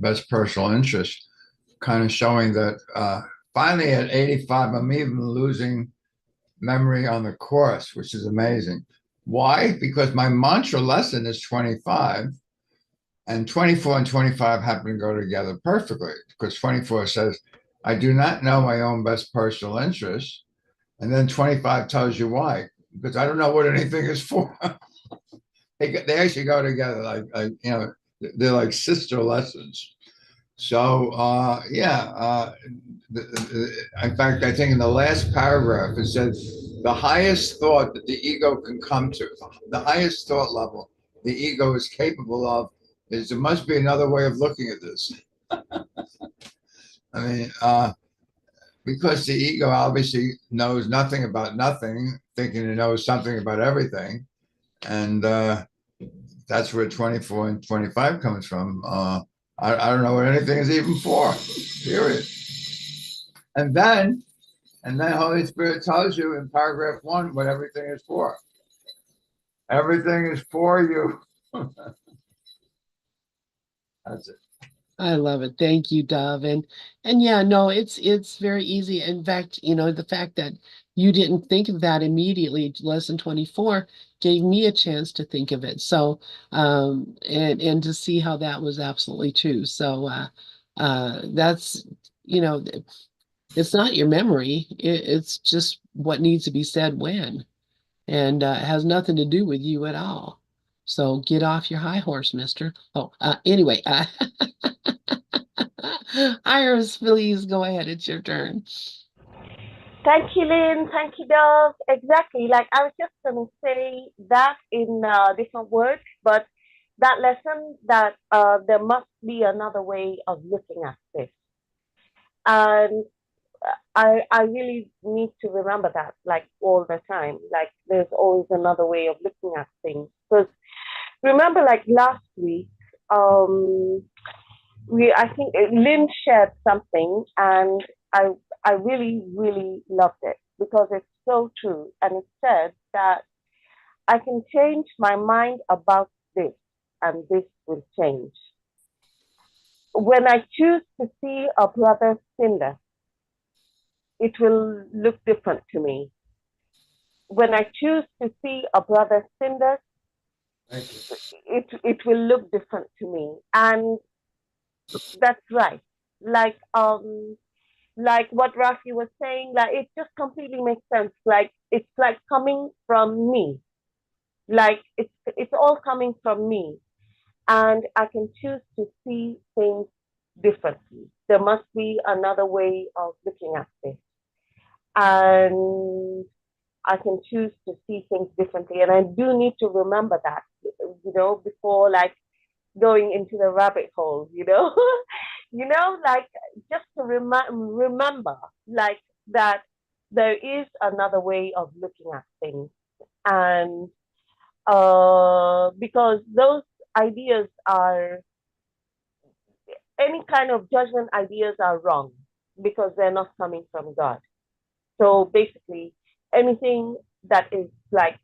best personal interest, kind of showing that finally at 85, I'm even losing memory on the course, which is amazing. Why? Because my mantra lesson is 25, and 24 and 25 happen to go together perfectly because 24 says, I do not know my own best personal interest. And then 25 tells you why, because I don't know what anything is for. They actually go together they're like sister lessons. So in fact, I think in the last paragraph it says the highest thought that the ego can come to, the highest thought level the ego is capable of, is there must be another way of looking at this. I mean, because the ego obviously knows nothing about nothing, thinking it knows something about everything, and that's where 24 and 25 comes from. I don't know what anything is even for, period. And then Holy Spirit tells you in paragraph 1 what everything is for. Everything is for you. That's it. I love it. Thank you, Dove. And yeah, no, it's very easy. In fact, the fact that you didn't think of that immediately, lesson 24, gave me a chance to think of it. So and to see how that was absolutely true. So that's, you know, it's not your memory. It's just what needs to be said when. And it has nothing to do with you at all. So get off your high horse, mister. Oh, anyway, Iris, please go ahead. It's your turn. Thank you, Lynn. Thank you, Dove. Exactly. Like I was just going to say that in different words, but that lesson that there must be another way of looking at this. And I really need to remember that, like, all the time. Like, there's always another way of looking at things. Because remember, like, last week, I think Lynn shared something, and I I really really loved it because it's so true. And it said that I can change my mind about this, and this will change. When I choose to see a brother sinless, it will look different to me. When I choose to see a brother sinless, it will look different to me. And that's right. Like like what Rafi was saying, like it just completely makes sense. Like it's like coming from me. Like it's all coming from me. And I can choose to see things differently. There must be another way of looking at this. And I can choose to see things differently. And I do need to remember that, before like going into the rabbit hole, like just to remember like that there is another way of looking at things. And because those ideas are, any kind of judgment ideas are wrong because they're not coming from God. So basically, anything that is like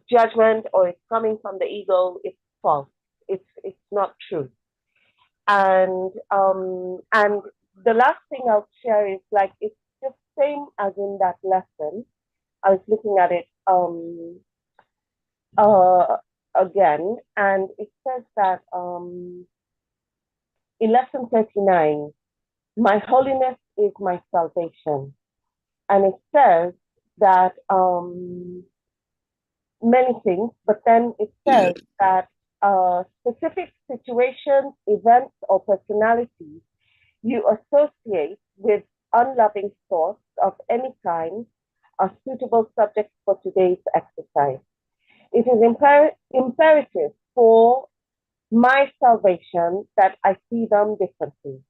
judgment or it's coming from the ego, it's false. It's not true. And the last thing I'll share is like it's just same as in that lesson. I was looking at it uh again, and it says that in lesson 39, my holiness is my salvation. And it says that many things, but then it says that specific situations, events, or personalities you associate with unloving thoughts of any kind are suitable subjects for today's exercise. It is imperative for my salvation that I see them differently.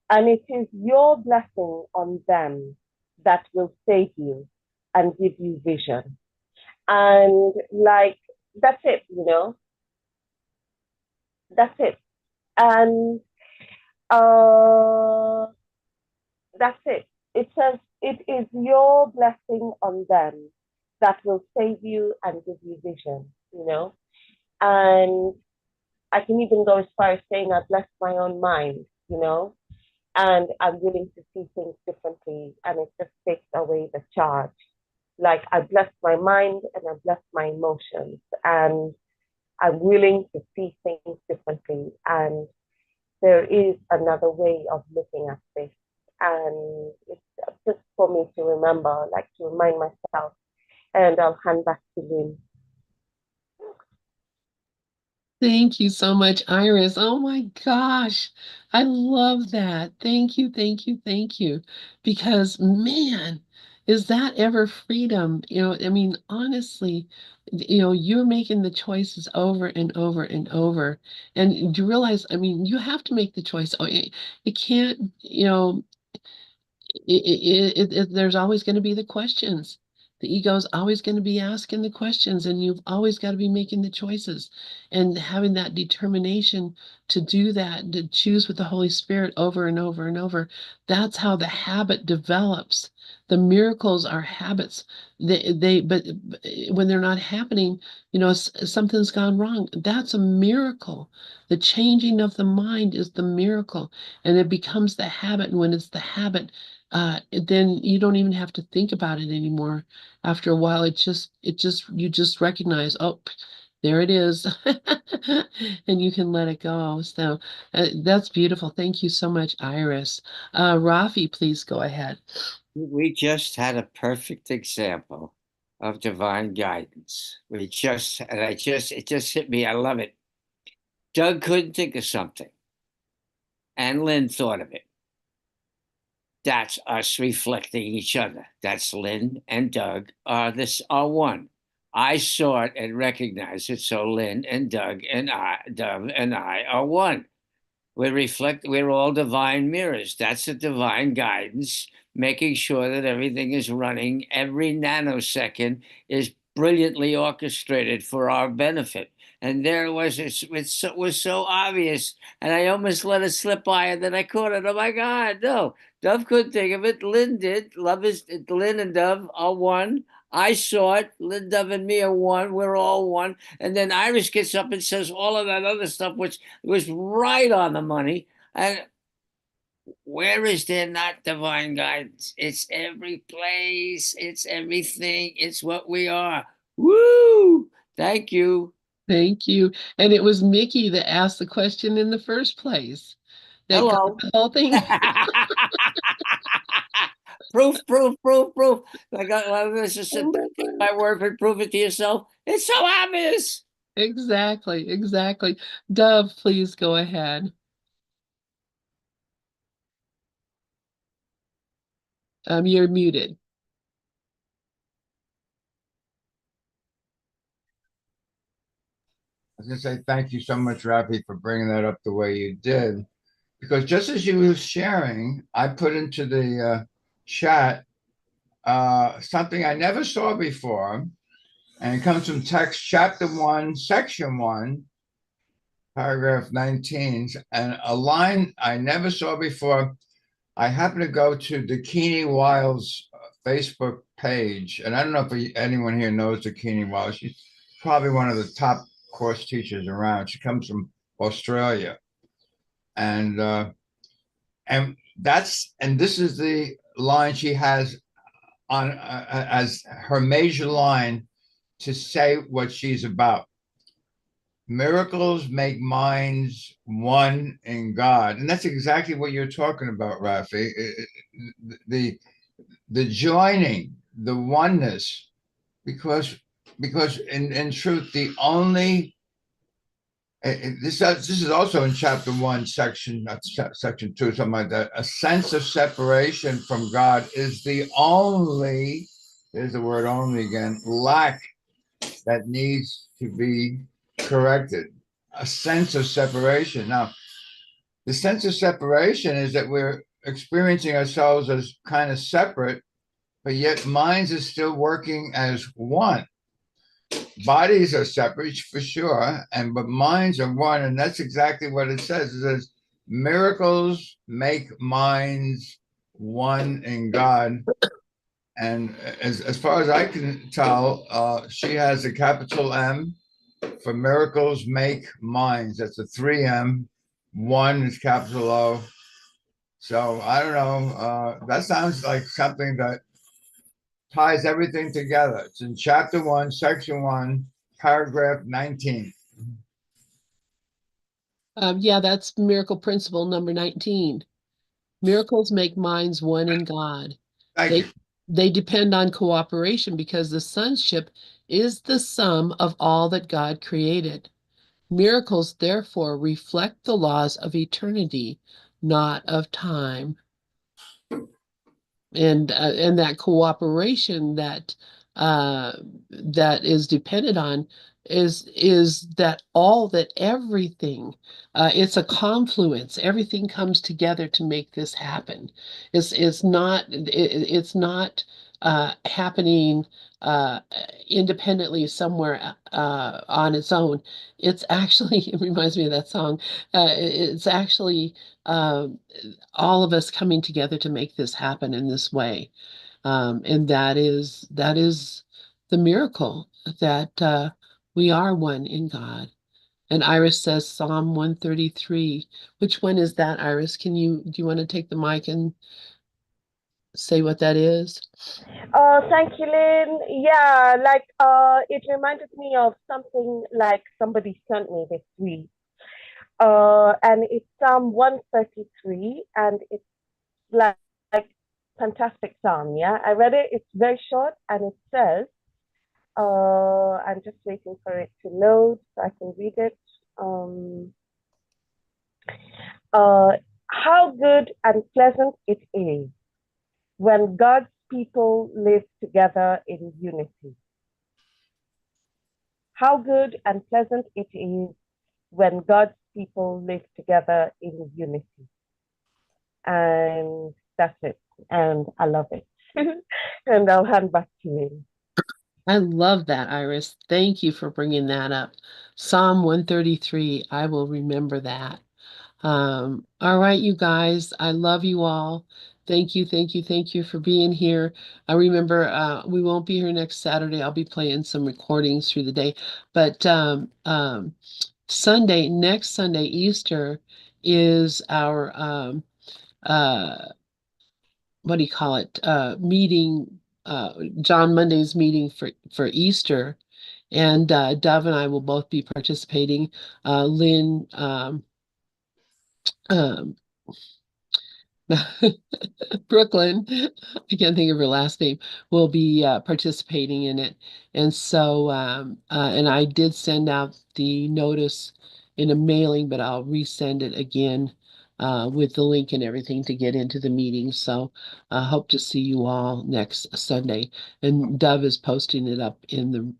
And it is your blessing on them that will save you and give you vision. And like, that's it. That's it. And uh, that's it. It says it is your blessing on them that will save you and give you vision. And I can even go as far as saying I bless my own mind, and I'm willing to see things differently, and it just takes away the charge. Like I bless my mind and I bless my emotions, and I'm willing to see things differently. And there is another way of looking at this. And it's just for me to remember, like to remind myself. And I'll hand back to Lynn. Thank you so much, Iris. Oh my gosh, I love that. Thank you, thank you, thank you. Because man, is that ever freedom? I mean, honestly, you're making the choices over and over and over. And do you realize, I mean, you have to make the choice. Oh, it can't, there's always going to be the questions. The ego is always going to be asking the questions, and you've always got to be making the choices and having that determination to do that, to choose with the Holy Spirit over and over and over. That's how the habit develops. The miracles are habits. But when they're not happening, something's gone wrong. That's a miracle. The changing of the mind is the miracle, and it becomes the habit. And when it's the habit, then you don't even have to think about it anymore. After a while, you just recognize, oh, there it is, and you can let it go. So that's beautiful. Thank you so much, Iris. Rafi, please go ahead. We just had a perfect example of divine guidance. It just hit me. I love it. Doug couldn't think of something, and Lynn thought of it. That's us reflecting each other. That's Lynn and Doug are one. I saw it and recognized it, so Lynn and Doug and I are one. we're all divine mirrors. That's the divine guidance, making sure that everything is running. Every nanosecond is brilliantly orchestrated for our benefit. And there it was, it was so obvious. And I almost let it slip by, and then I caught it. Oh my God, no. Dove couldn't think of it. Lynn did. Lynn and Dove are one. I saw it. Lynn, Dove, and me are one. We're all one. And then Iris gets up and says all of that other stuff, which was right on the money. And where is there not divine guidance? It's every place. It's everything. It's what we are. Woo! Thank you. Thank you. And it was Mickey that asked the question in the first place that got Hello. the whole thing. Proof, proof, proof, proof. I got this is Oh my take God. my word for it, prove it to yourself. It's so obvious. Exactly, exactly. Dove, please go ahead. You're muted. I was going to say thank you so much, Rafi, for bringing that up the way you did. Because just as you were sharing, I put into the chat something I never saw before. And it comes from text chapter 1, section 1, paragraph 19, and a line I never saw before. I happened to go to Dakini Wiles' Facebook page, and I don't know if anyone here knows Dakini Wiles. She's probably one of the top course teachers around. She comes from Australia, and this is the line she has on as her major line to say what she's about. Miracles make minds one in God, and that's exactly what you're talking about, Rafi. The the joining, the oneness, because in truth, the only this is also in chapter 1, section not section 2, something like that. A sense of separation from God is the only, there's the word only again, lack that needs to be corrected. A sense of separation. Now, the sense of separation is that we're experiencing ourselves as kind of separate, but yet minds are still working as one. Bodies are separate for sure, but minds are one, and that's exactly what it says. It says miracles make minds one in God. And as far as I can tell, she has a capital M for miracles make minds. That's a 3M. One is capital O. So I don't know. That sounds like something that ties everything together. It's in chapter 1, section 1, paragraph 19. Yeah, that's miracle principle number 19. Miracles make minds one in God. Thank They you. they depend on cooperation because the sonship is the sum of all that God created. Miracles therefore reflect the laws of eternity, not of time. And that cooperation that is dependent on is that all that everything it's a confluence. Everything comes together to make this happen. It's not happening uh, independently somewhere on its own. It's actually it reminds me of that song. It's actually all of us coming together to make this happen in this way. And that is the miracle that we are one in God. And Iris says Psalm 133. Which one is that, Iris? Do you want to take the mic and say what that is? Thank you, Lynn. Yeah, like it reminded me of something like somebody sent me this week. And it's Psalm 133, and it's like fantastic psalm. Yeah, I read it. It's very short, and it says, I'm just waiting for it to load so I can read it. How good and pleasant it is when God's people live together in unity. How good and pleasant it is when God's people live together in unity. And that's it. And I love it. And I'll hand back to you. I love that, Iris. Thank you for bringing that up. Psalm 133, I will remember that. All right, you guys, I love you all. Thank you, thank you, thank you for being here. I remember we won't be here next Saturday. I'll be playing some recordings through the day. But next Sunday, Easter, is our what do you call it? Meeting, John Monday's meeting for Easter. And Dove and I will both be participating. Lynn, um, Brooklyn, I can't think of her last name, will be participating in it. And so, and I did send out the notice in a mailing, but I'll resend it again with the link and everything to get into the meeting. So I hope to see you all next Sunday. And Dove is posting it up in the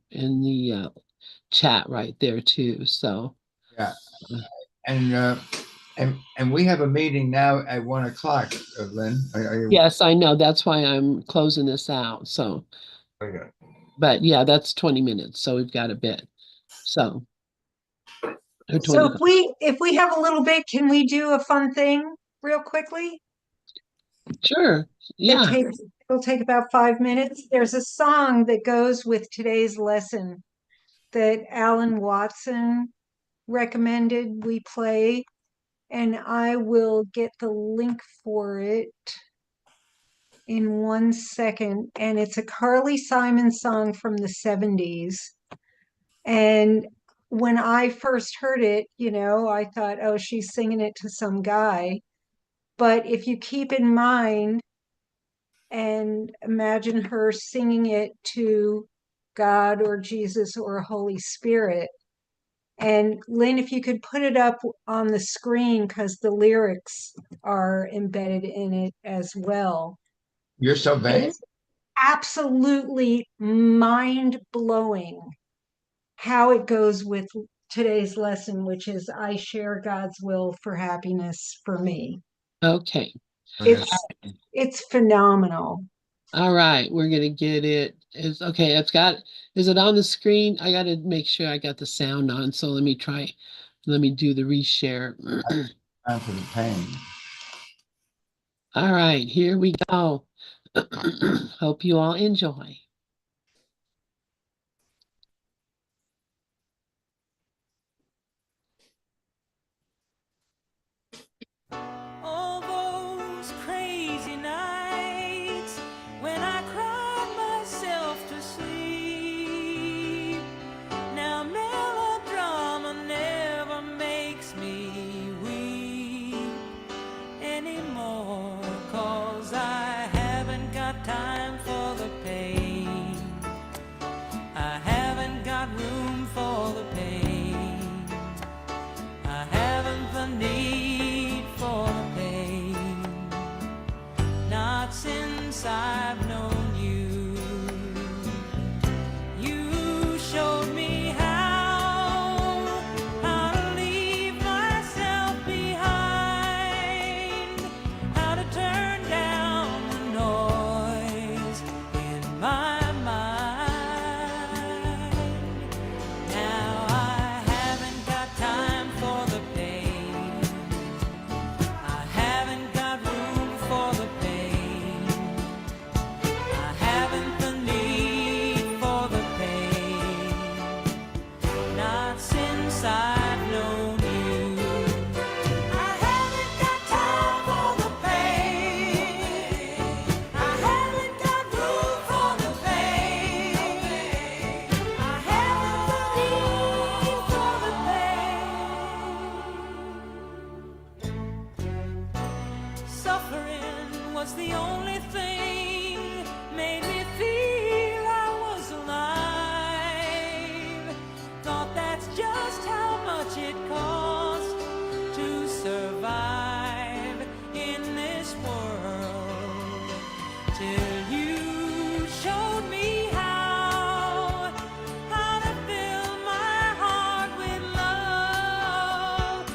chat right there too. So Yeah. And we have a meeting now at 1 o'clock, Lynn. Are you? yes, I know. That's why I'm closing this out. So, Okay. but yeah, that's 20 minutes. So we've got a bit. So, or So 25. if we have a little bit, can we do a fun thing real quickly? Sure. It Yeah. takes it'll take about 5 minutes. There's a song that goes with today's lesson that Alan Watson recommended we play, and I will get the link for it in 1 second. And it's a Carly Simon song from the 70s. And when I first heard it, I thought, oh, she's singing it to some guy. But if you keep in mind and imagine her singing it to God or Jesus or Holy Spirit. And Lynn, if you could put it up on the screen, because the lyrics are embedded in it as well. You're so vain. It's absolutely mind blowing how it goes with today's lesson, which is I share God's will for happiness for me. Okay. It's phenomenal. All right. We're gonna get it. Is okay. Is it on the screen? I gotta make sure I got the sound on. So let me try. Let me do the reshare. Time for the pain. All right, here we go. Hope you all enjoy. All those crazy nights when I cried myself to sleep. Now melodrama never makes me weep anymore, 'cause I haven't got time for the pain. I haven't got room for the pain. I haven't the need for the pain, not since I've known you. You showed me how to leave myself behind, how to turn down the noise in my mind. Now I haven't got time for the pain. I haven't got room for the pain. I haven't the need for the pain, not since I've known you. I haven't got time for the pain. I haven't got room for the pain. I haven't the need for the pain. Suffering was the only thing made me feel I was alive. Thought that's just how much it cost to survive in this world, till you showed me how to fill my heart with love,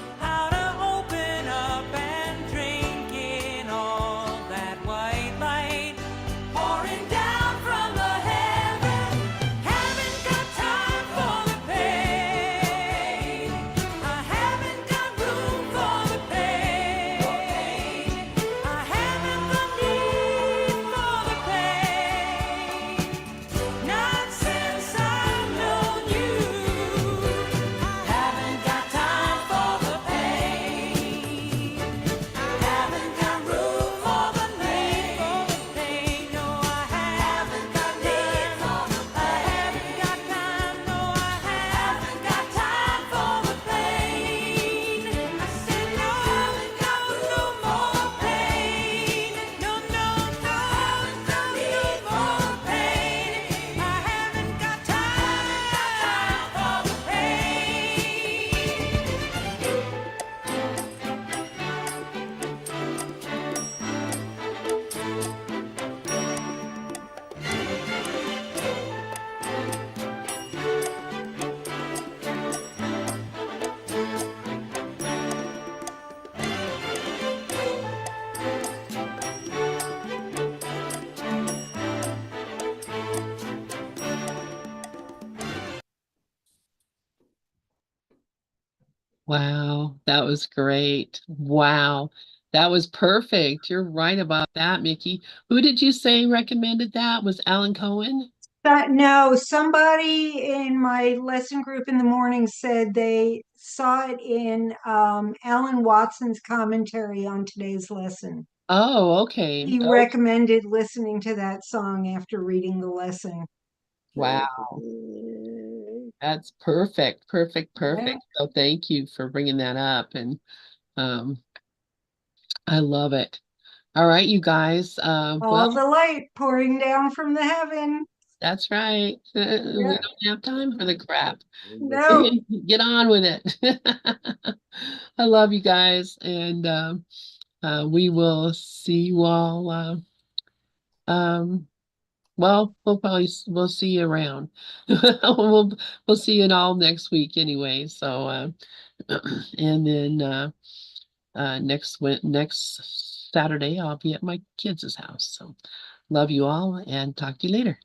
Wow, that was great. Wow, that was perfect. You're right about that, Mickey. Who did you say recommended that? Was Alan Cohen? No, somebody in my lesson group in the morning said they saw it in Alan Watson's commentary on today's lesson. Oh, okay. He Oh, recommended listening to that song after reading the lesson. wow. That's perfect, perfect, Yeah. perfect. So thank you for bringing that up, and um, I love it. All right, you guys. Well, All the light pouring down from the heaven. that's right. We Yeah. don't have time for the crap. No. Get on with it. I love you guys, and we will see you all. Um, well, we'll see you around. We'll see you all next week anyway. So, and then next Saturday I'll be at my kids' house. So, love you all, and talk to you later.